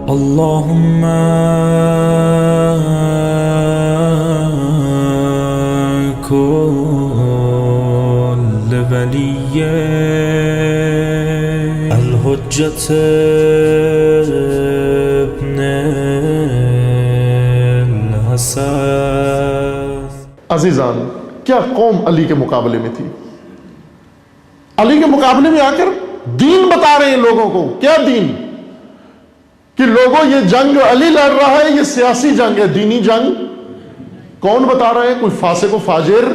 اللهم كل ولي الحجة ابن الحسن. عزیزان، کیا قوم علی کے مقابلے میں تھی؟ علی کے مقابلے میں آ کر دین بتا رہے ہیں لوگوں کو. کیا دین؟ کہ لوگوں یہ جنگ جو علی لڑ رہا ہے یہ سیاسی جنگ ہے، دینی جنگ کون بتا رہا ہے؟ کوئی فاسق و فاجر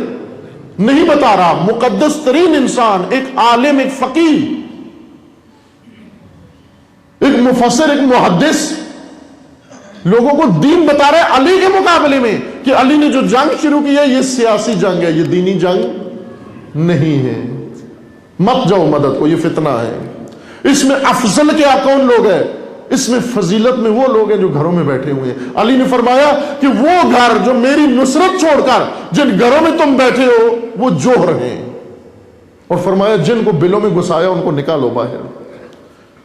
نہیں بتا رہا، مقدس ترین انسان، ایک عالم، ایک فقیہ، ایک مفسر، ایک محدث لوگوں کو دین بتا رہا ہے علی کے مقابلے میں کہ علی نے جو جنگ شروع کی ہے یہ سیاسی جنگ ہے، یہ دینی جنگ نہیں ہے. مت جاؤ مدد کو، یہ فتنہ ہے. اس میں افضل کیا کون لوگ ہیں؟ اس میں فضیلت میں وہ لوگ ہیں جو گھروں میں بیٹھے ہوئے ہیں. علی نے فرمایا کہ وہ گھر جو میری نصرت چھوڑ کر جن گھروں میں تم بیٹھے ہو وہ جوہر ہیں، اور فرمایا جن کو بلوں میں گھسایا ان کو نکالو باہر.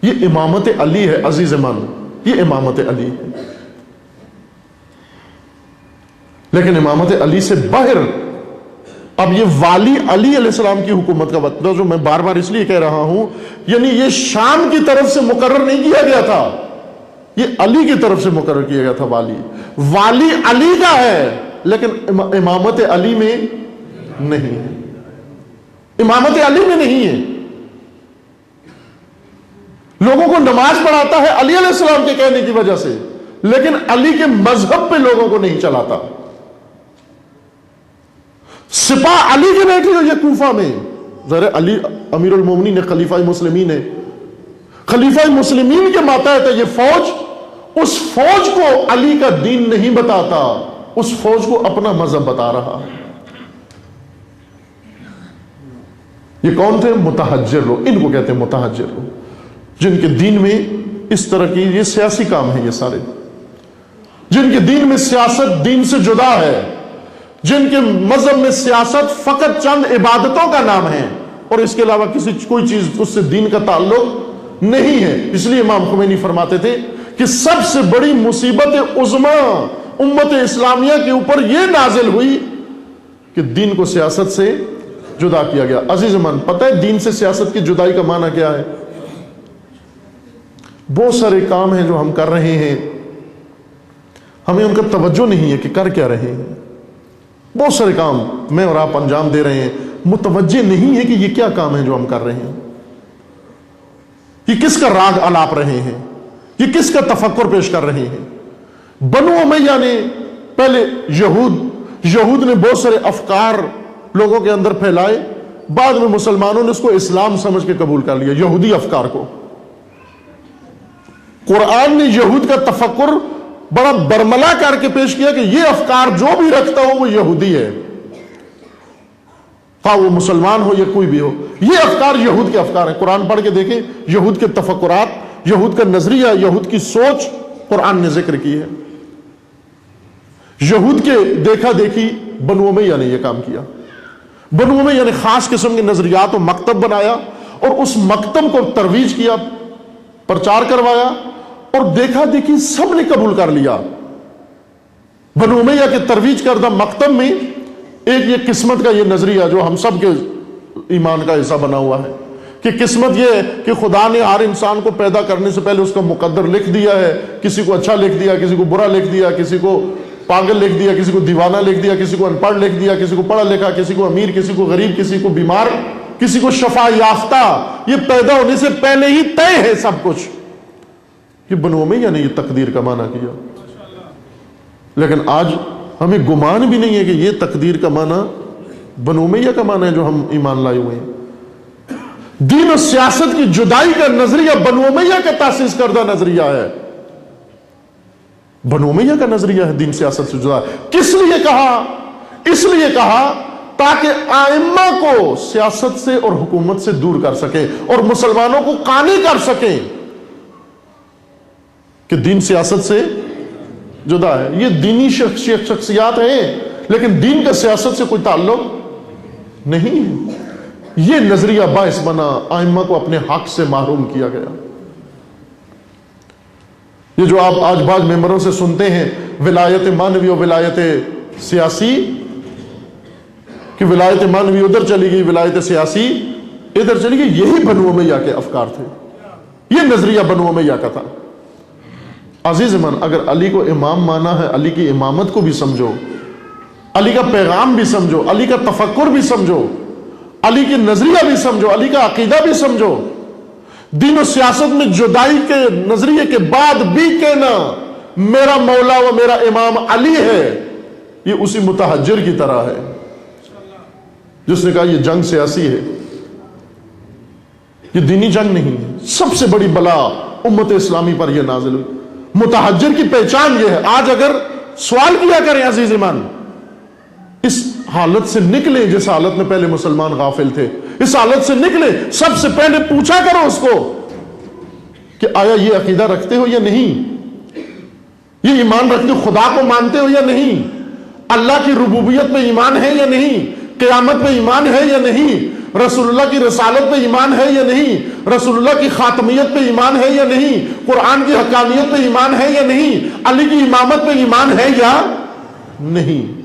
یہ امامت علی ہے عزیز من، یہ امامت علی ہے. لیکن امامت علی سے باہر اب یہ والی علی علیہ السلام کی حکومت کا وقت جو میں بار بار اس لیے کہہ رہا ہوں، یعنی یہ شام کی طرف سے مقرر نہیں کیا گیا تھا، یہ علی کی طرف سے مقرر کیا گیا تھا. والی علی کا ہے لیکن امامت علی میں نہیں ہے، امامت علی میں نہیں ہے. لوگوں کو نماز پڑھاتا ہے علی علیہ السلام کے کہنے کی وجہ سے، لیکن علی کے مذہب پہ لوگوں کو نہیں چلاتا. سپاہ علی کے بیٹھے ہو یہ کوفہ میں، ذرا علی امیر المومنین ہے، خلیفہ مسلمین ہے، خلیفہ مسلمین کے ماتحت ہے یہ فوج. اس فوج کو علی کا دین نہیں بتاتا، اس فوج کو اپنا مذہب بتا رہا. یہ کون تھے؟ متحجر لوگ، ان کو کہتے ہیں متحجر لوگ، جن کے دین میں اس طرح کی یہ سیاسی کام ہے، یہ سارے جن کے دین میں سیاست دین سے جدا ہے، جن کے مذہب میں سیاست فقط چند عبادتوں کا نام ہے اور اس کے علاوہ کوئی چیز اس سے دین کا تعلق نہیں ہے. اس لیے امام خمینی فرماتے تھے کہ سب سے بڑی مصیبت عظمی امت اسلامیہ کے اوپر یہ نازل ہوئی کہ دین کو سیاست سے جدا کیا گیا. عزیز من، پتہ ہے دین سے سیاست کی جدائی کا معنی کیا ہے؟ بہت سارے کام ہیں جو ہم کر رہے ہیں، ہمیں ان کا توجہ نہیں ہے کہ کر کیا رہے ہیں. بہت سارے کام میں اور آپ انجام دے رہے ہیں، متوجہ نہیں ہے کہ یہ کیا کام ہے جو ہم کر رہے ہیں، یہ کس کا راگ الاپ رہے ہیں، یہ کس کا تفکر پیش کر رہے ہیں. بنو امیہ نے پہلے یہود نے بہت سارے افکار لوگوں کے اندر پھیلائے، بعد میں مسلمانوں نے اس کو اسلام سمجھ کے قبول کر لیا، یہودی افکار کو. قرآن نے یہود کا تفکر بڑا برملا کر کے پیش کیا کہ یہ افکار جو بھی رکھتا ہو وہ یہودی ہے، خواہ وہ مسلمان ہو یا کوئی بھی ہو. یہ افکار یہود کے افکار ہیں. قرآن پڑھ کے دیکھیں، یہود کے تفکرات، یہود کا نظریہ، یہود کی سوچ قرآن نے ذکر کی ہے. یہود کے دیکھا دیکھی بنو امیہ نے یہ کام کیا. بنو امیہ نے خاص قسم کے نظریات و مکتب بنایا اور اس مکتب کو ترویج کیا، پرچار کروایا، اور دیکھا دیکھی سب نے قبول کر لیا. بنو امیہ کے ترویج کردہ مکتب میں ایک یہ قسمت کا یہ نظریہ جو ہم سب کے ایمان کا حصہ بنا ہوا ہے کہ قسمت یہ ہے کہ خدا نے ہر انسان کو پیدا کرنے سے پہلے اس کا مقدر لکھ دیا ہے. کسی کو اچھا لکھ دیا، کسی کو برا لکھ دیا، کسی کو پاگل لکھ دیا، کسی کو دیوانہ لکھ دیا، کسی کو ان پڑھ لکھ دیا، کسی کو پڑھا لکھا، کسی کو امیر، کسی کو غریب، کسی کو بیمار، کسی کو شفا یافتہ. یہ پیدا ہونے سے پہلے ہی طے ہے سب کچھ. یہ بنو امیہ نے یہ تقدیر کا معنی کیا. لیکن آج ہمیں گمان بھی نہیں ہے کہ یہ تقدیر کا معنی بنو امیہ کا معنی ہے جو ہم ایمان لائے ہوئے ہیں. دین و سیاست کی جدائی کا نظریہ بنو امیہ کا تاسیس کردہ نظریہ ہے. بنو امیہ کا نظریہ ہے دین سیاست سے جدا. کس لیے کہا؟ اس لیے کہا تاکہ ائمہ کو سیاست سے اور حکومت سے دور کر سکے اور مسلمانوں کو قانع کر سکیں کہ دین سیاست سے جدا ہے. یہ دینی شخصیات ہیں لیکن دین کا سیاست سے کوئی تعلق نہیں ہے. یہ نظریہ باعث بنا ائمہ کو اپنے حق سے محروم کیا گیا. یہ جو آپ آج بعض ممبروں سے سنتے ہیں ولایت مانوی اور ولایت سیاسی، کہ ولایت مانوی ادھر چلی گئی، ولایت سیاسی ادھر چلی گئی، یہی بنو امیہ کے افکار تھے، یہ نظریہ بنو امیہ کا تھا۔ عزیز من، اگر علی کو امام مانا ہے، علی کی امامت کو بھی سمجھو، علی کا پیغام بھی سمجھو، علی کا تفکر بھی سمجھو، علی کی نظریہ بھی سمجھو، علی کا عقیدہ بھی سمجھو، دین و سیاست میں جدائی کے نظریے کے بعد بھی کہنا میرا مولا و میرا امام علی ہے، یہ اسی متحجر کی طرح ہے جس نے کہا یہ جنگ سیاسی ہے، یہ دینی جنگ نہیں ہے۔ سب سے بڑی بلا امت اسلامی پر یہ نازل ہوئی۔ متحجر کی پہچان یہ ہے۔ آج اگر سوال کیا کریں عزیز ایمان، اس حالت سے نکلیں جس حالت میں پہلے مسلمان غافل تھے، اس حالت سے نکلیں، سب سے پہلے پوچھا کرو اس کو کہ آیا یہ عقیدہ رکھتے ہو یا نہیں، یہ ایمان رکھتے ہو، خدا کو مانتے ہو یا نہیں، اللہ کی ربوبیت پہ ایمان ہے یا نہیں، قیامت پہ ایمان ہے یا نہیں، رسول اللہ کی رسالت پہ ایمان ہے یا نہیں، رسول اللہ کی خاتمیت پہ ایمان ہے یا نہیں، قرآن کی حقانیت پہ ایمان ہے یا نہیں، علی کی امامت پہ ایمان ہے یا نہیں۔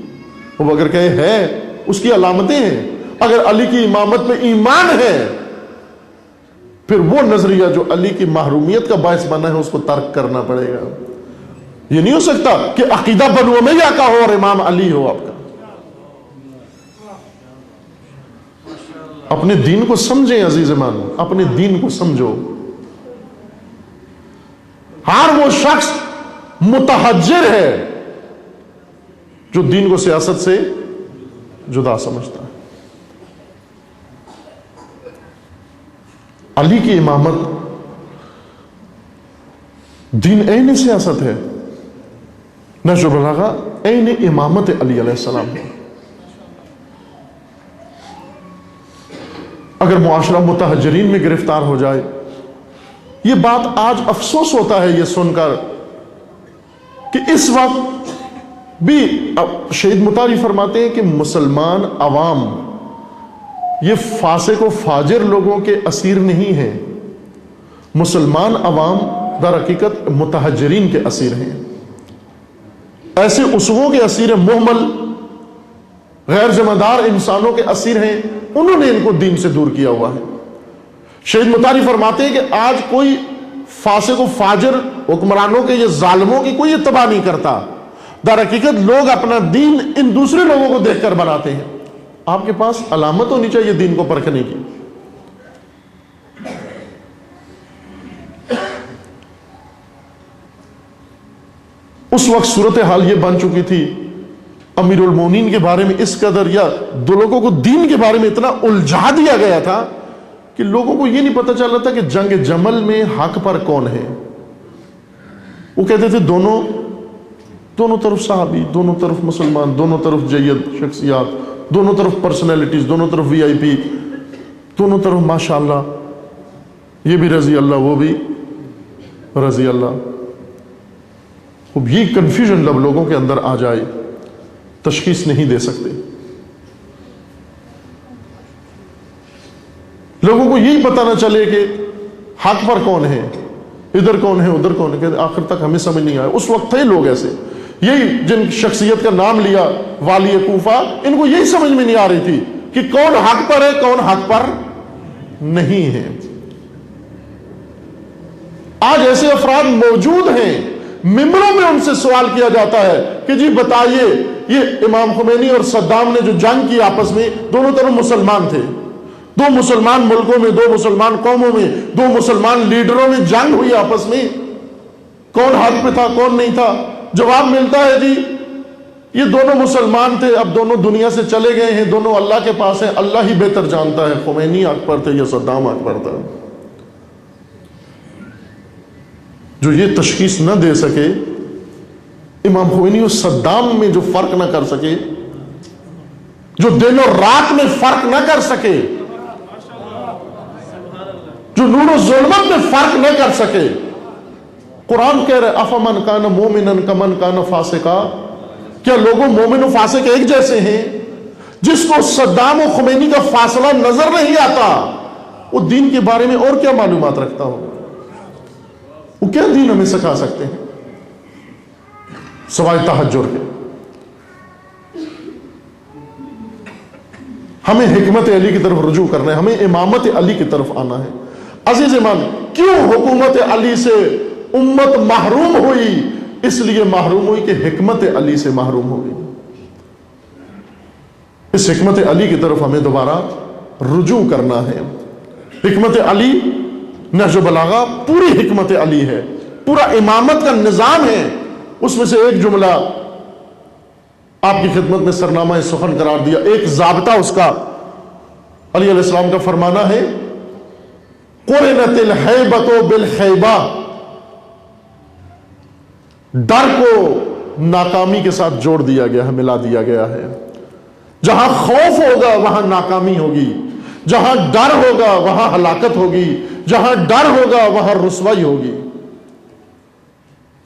وہ اگر کہے ہے، اس کی علامتیں ہیں۔ اگر علی کی امامت پہ ایمان ہے، پھر وہ نظریہ جو علی کی محرومیت کا باعث بنا ہے اس کو ترک کرنا پڑے گا۔ یہ نہیں ہو سکتا کہ عقیدہ بنو امیہ کا ہو اور امام علی ہو آپ کا۔ اپنے دین کو سمجھیں عزیز ایمان، اپنے دین کو سمجھو۔ ہر وہ شخص متحجر ہے جو دین کو سیاست سے جدا سمجھتا ہے۔ علی کی امامت دین عین سیاست ہے، نہج البلاغہ عین امامت علی علیہ السلام ہے۔ اگر معاشرہ متحجرین میں گرفتار ہو جائے، یہ بات آج افسوس ہوتا ہے یہ سن کر کہ اس وقت بھی شہید مطاری فرماتے ہیں کہ مسلمان عوام یہ فاسق و فاجر لوگوں کے اسیر نہیں ہیں، مسلمان عوام در حقیقت متحجرین کے اسیر ہیں، ایسے اسووں کے اسیر ہیں، مہمل غیر ذمہ دار انسانوں کے اسیر ہیں، انہوں نے ان کو دین سے دور کیا ہوا ہے۔ شہید مطاری فرماتے ہیں کہ آج کوئی فاسق و فاجر حکمرانوں کے یا ظالموں کی کوئی اتباع نہیں کرتا، در حقیقت لوگ اپنا دین ان دوسرے لوگوں کو دیکھ کر بناتے ہیں۔ آپ کے پاس علامت ہونی چاہیے دین کو پرکھنے کی۔ اس وقت صورتحال یہ بن چکی تھی، امیر المومنین کے بارے میں اس قدر یا دو لوگوں کو دین کے بارے میں اتنا الجھا دیا گیا تھا کہ لوگوں کو یہ نہیں پتہ چل رہا تھا کہ جنگ جمل میں حق پر کون ہے۔ وہ کہتے تھے دونوں طرف صحابی، دونوں طرف مسلمان، دونوں طرف جید شخصیات، دونوں طرف پرسنالٹیز، دونوں طرف وی آئی پی، دونوں طرف ماشاءاللہ، یہ بھی رضی اللہ وہ بھی رضی اللہ۔ اب یہ کنفیوژن جب لوگوں کے اندر آ جائے تشخیص نہیں دے سکتے، لوگوں کو یہی پتہ نہ چلے کہ حق پر کون ہے، ادھر کون ہے ادھر کون ہے، کہ آخر تک ہمیں سمجھ نہیں آیا۔ اس وقت تھے لوگ ایسے، یہی جن شخصیت کا نام لیا والی کوفہ، ان کو یہی سمجھ میں نہیں آ رہی تھی کہ کون حق پر ہے کون حق پر نہیں ہے۔ آج ایسے افراد موجود ہیں، ممبروں میں ان سے سوال کیا جاتا ہے کہ جی بتائیے، یہ امام خمینی اور صدام نے جو جنگ کی آپس میں، دونوں طرف مسلمان تھے، دو مسلمان ملکوں میں، دو مسلمان قوموں میں، دو مسلمان لیڈروں میں جنگ ہوئی آپس میں، کون حق پہ تھا کون نہیں تھا؟ جواب ملتا ہے جی یہ دونوں مسلمان تھے، اب دونوں دنیا سے چلے گئے ہیں، دونوں اللہ کے پاس ہیں، اللہ ہی بہتر جانتا ہے خمینی حق پر تھے یا صدام حق پر تھا۔ جو یہ تشخیص نہ دے سکے، امام خمینی اور صدام میں جو فرق نہ کر سکے، جو دن اور رات میں فرق نہ کر سکے، جو نور و ظلمت میں فرق نہ کر سکے، قرآن کہہ رہے افمن کان مومنا کمن کان فاسقا، کیا لوگوں مومن و فاسق ایک جیسے ہیں؟ جس کو صدام و خمینی کا فاصلہ نظر نہیں آتا، وہ دین کے بارے میں اور کیا معلومات رکھتا ہو؟ وہ کیا دین ہمیں سکھا سکتے ہیں؟ سوائے تہجد کے. ہمیں حکمت علی کی طرف رجوع کرنا ہے, ہمیں امامت علی کی طرف آنا ہے. عزیز ایمان, کیوں حکومت علی سے امت محروم ہوئی؟ اس لیے محروم ہوئی کہ حکمت علی سے محروم ہو گئی. اس حکمت علی کی طرف ہمیں دوبارہ رجوع کرنا ہے. حکمت علی, نہج بلاغہ پوری حکمت علی ہے, پورا امامت کا نظام ہے. اس میں سے ایک جملہ آپ کی خدمت میں سرنامہ سخن قرار دیا, ایک ضابطہ اس کا. علی علیہ السلام کا فرمانا ہے, قرنت الہیبۃ بالخیبہ, ڈر کو ناکامی کے ساتھ جوڑ دیا گیا ہے, ملا دیا گیا ہے. جہاں خوف ہوگا وہاں ناکامی ہوگی, جہاں ڈر ہوگا وہاں ہلاکت ہوگی, جہاں ڈر ہوگا وہاں رسوائی ہوگی.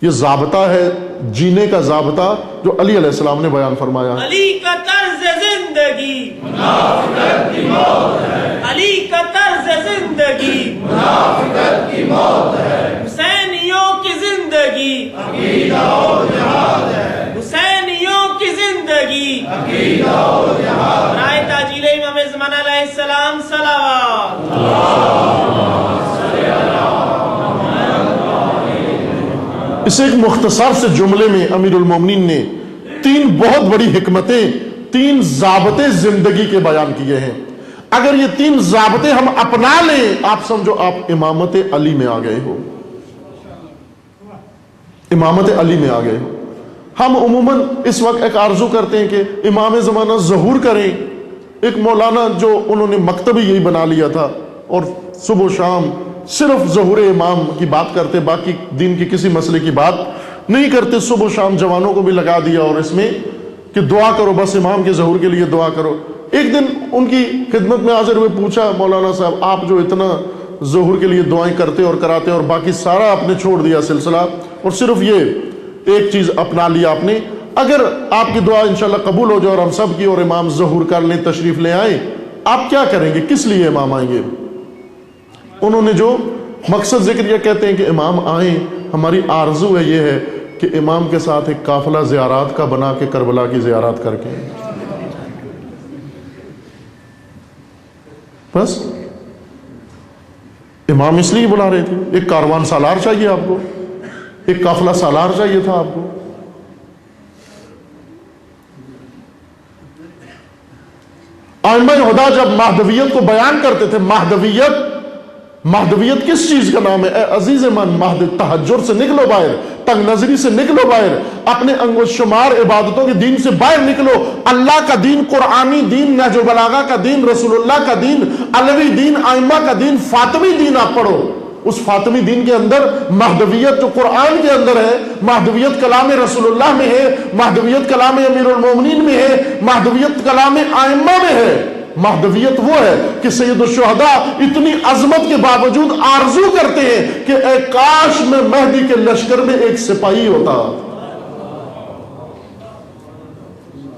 یہ ضابطہ ہے, جینے کا ضابطہ جو علی علیہ السلام نے بیان فرمایا ہے. علی کا طرز زندگی منافقت کی موت ہے, علی کا طرز زندگی منافقت کی موت ہے. حسینیوں کی زندگی عقیدہ و جہاد ہے, حسینیوں کی زندگی عقیدہ و جہاد. رائے تاجیل امام زمان علیہ السلام صلوات. اس ایک مختصر سے جملے میں امیر المومنین نے تین بہت بڑی حکمتیں, تین ضابطے زندگی کے بیان کیے ہیں. اگر یہ تین ضابطے ہم اپنا لیں, آپ سمجھو آپ امامت علی میں آ گئے ہو, امامت علی میں آ گئے ہو. ہم عموماً اس وقت ایک آرزو کرتے ہیں کہ امام زمانہ ظہور کریں. ایک مولانا جو انہوں نے مکتب ہی یہی بنا لیا تھا اور صبح و شام صرف ظہور امام کی بات کرتے, باقی دین کی کسی مسئلے کی بات نہیں کرتے. صبح و شام جوانوں کو بھی لگا دیا اور اس میں کہ دعا کرو, بس امام کے ظہور کے لیے دعا کرو. ایک دن ان کی خدمت میں حاضر ہوئے, پوچھا مولانا صاحب آپ جو اتنا ظہور کے لیے دعائیں کرتے اور کراتے اور باقی سارا آپ نے چھوڑ دیا سلسلہ اور صرف یہ ایک چیز اپنا لیا آپ نے, اگر آپ کی دعا انشاءاللہ قبول ہو جائے اور ہم سب کی اور امام ظہور کر لیں, تشریف لے آئیں, آپ کیا کریں گے, کس لیے امام آئیں گے؟ انہوں نے جو مقصد ذکر کیا, کہتے ہیں کہ امام آئیں, ہماری آرزو ہے یہ ہے کہ امام کے ساتھ ایک قافلہ زیارات کا بنا کے کربلا کی زیارات کر کے, بس امام اس لیے بلا رہے تھے. ایک کاروان سالار چاہیے آپ کو, ایک قافلہ سالار چاہیے تھا آپ کو. ائمہ ہدی جب مہدویت کو بیان کرتے تھے, مہدویت کس چیز کا نام ہے؟ اے عزیز من, مہد تہجد سے نکلو باہر, تنگ نظری سے نکلو باہر, اپنے انگو شمار عبادتوں کے دین سے باہر نکلو. اللہ کا دین, قرآنی دین, نہج بلاغہ کا دین, رسول اللہ کا دین, علوی دین, ائمہ کا دین, فاطمی دین آپ پڑھو. اس فاطمی دین کے اندر مہدویت جو قرآن کے اندر ہے, مہدویت کلام رسول اللہ میں ہے, مہدویت کلام امیر المومنین میں ہے, مہدویت کلام ائمہ میں ہے. مہدویت وہ ہے کہ سید الشہداء اتنی عظمت کے باوجود آرزو کرتے ہیں کہ اے کاش میں مہدی کے لشکر میں ایک سپاہی ہوتا.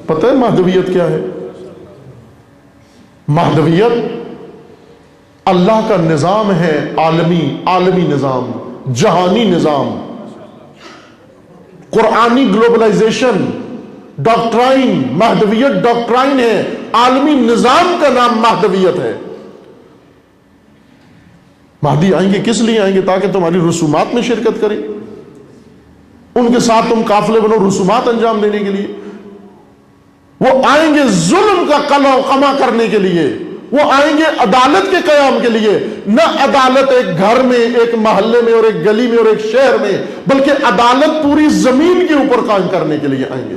پتہ ہے مہدویت کیا ہے؟ مہدویت اللہ کا نظام ہے, عالمی نظام, جہانی نظام, قرآنی گلوبلائزیشن, ڈاکٹرائن. مہدویت ڈاکٹرائن ہے, عالمی نظام کا نام مہدویت ہے. مہدی آئیں گے کس لیے آئیں گے؟ تاکہ تمہاری رسومات میں شرکت کریں, ان کے ساتھ تم قافلے بنو رسومات انجام دینے کے لیے. وہ آئیں گے ظلم کا قلع و قمع کرنے کے لیے, وہ آئیں گے عدالت کے قیام کے لیے. نہ عدالت ایک گھر میں, ایک محلے میں اور ایک گلی میں اور ایک شہر میں, بلکہ عدالت پوری زمین کے اوپر قائم کرنے کے لیے آئیں گے.